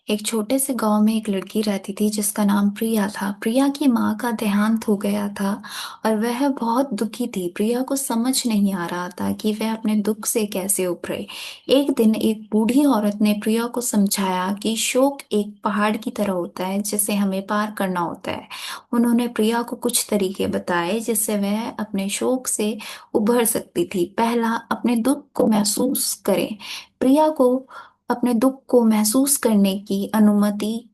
एक छोटे से गांव में एक लड़की रहती थी जिसका नाम प्रिया था। प्रिया की माँ का देहांत हो गया था और वह बहुत दुखी थी। प्रिया को समझ नहीं आ रहा था कि वह अपने दुख से कैसे उभरे। एक दिन एक बूढ़ी औरत ने प्रिया को समझाया कि शोक एक पहाड़ की तरह होता है जिसे हमें पार करना होता है। उन्होंने प्रिया को कुछ तरीके बताए जिससे वह अपने शोक से उभर सकती थी। पहला, अपने दुख को महसूस करें। प्रिया को अपने दुख को महसूस करने की अनुमति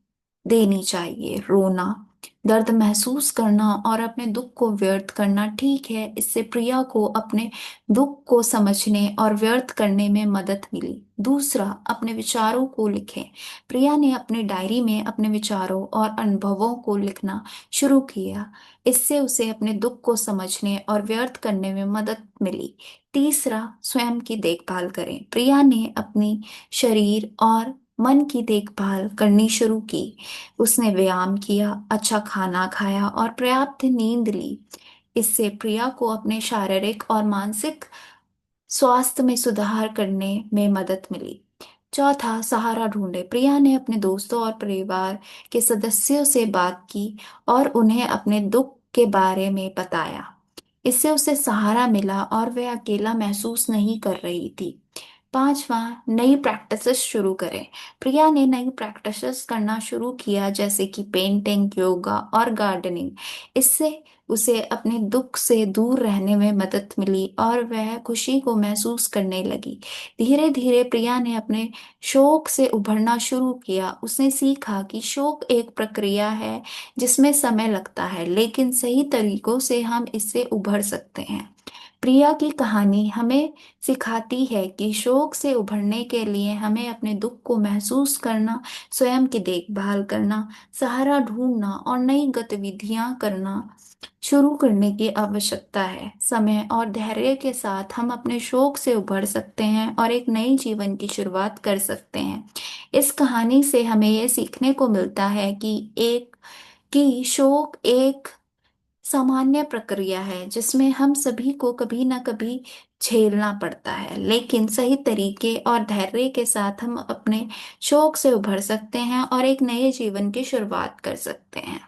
देनी चाहिए। रोना, दर्द महसूस करना और अपने दुख को व्यक्त करना ठीक है। इससे प्रिया को अपने दुख को समझने और व्यक्त करने में मदद मिली। दूसरा, अपने विचारों को लिखें। प्रिया ने अपनी डायरी में अपने विचारों और अनुभवों को लिखना शुरू किया। इससे उसे अपने दुख को समझने और व्यक्त करने में मदद मिली। तीसरा, स्वयं की देखभाल करें। प्रिया ने अपनी शरीर और मन की देखभाल करनी शुरू की। उसने व्यायाम किया, अच्छा खाना खाया और पर्याप्त नींद ली। इससे प्रिया को अपने शारीरिक और मानसिक स्वास्थ्य में सुधार करने में मदद मिली। चौथा, सहारा ढूंढे। प्रिया ने अपने दोस्तों और परिवार के सदस्यों से बात की और उन्हें अपने दुख के बारे में बताया। इससे उसे सहारा मिला और वह अकेला महसूस नहीं कर रही थी। पांचवा, नई प्रैक्टिसेस शुरू करें। प्रिया ने नई प्रैक्टिसेस करना शुरू किया जैसे कि पेंटिंग, योगा और गार्डनिंग। इससे उसे अपने दुख से दूर रहने में मदद मिली और वह खुशी को महसूस करने लगी। धीरे धीरे प्रिया ने अपने शोक से उभरना शुरू किया। उसने सीखा कि शोक एक प्रक्रिया है जिसमें समय लगता है, लेकिन सही तरीकों से हम इससे उभर सकते हैं। प्रिया की कहानी हमें सिखाती है कि शोक से उभरने के लिए हमें अपने दुख को महसूस करना, स्वयं की देखभाल करना, सहारा ढूंढना और नई गतिविधियां करना शुरू करने की आवश्यकता है। समय और धैर्य के साथ हम अपने शोक से उभर सकते हैं और एक नई जीवन की शुरुआत कर सकते हैं। इस कहानी से हमें यह सीखने को मिलता है कि शोक एक सामान्य प्रक्रिया है जिसमें हम सभी को कभी ना कभी झेलना पड़ता है, लेकिन सही तरीके और धैर्य के साथ हम अपने शौक से उभर सकते हैं और एक नए जीवन की शुरुआत कर सकते हैं।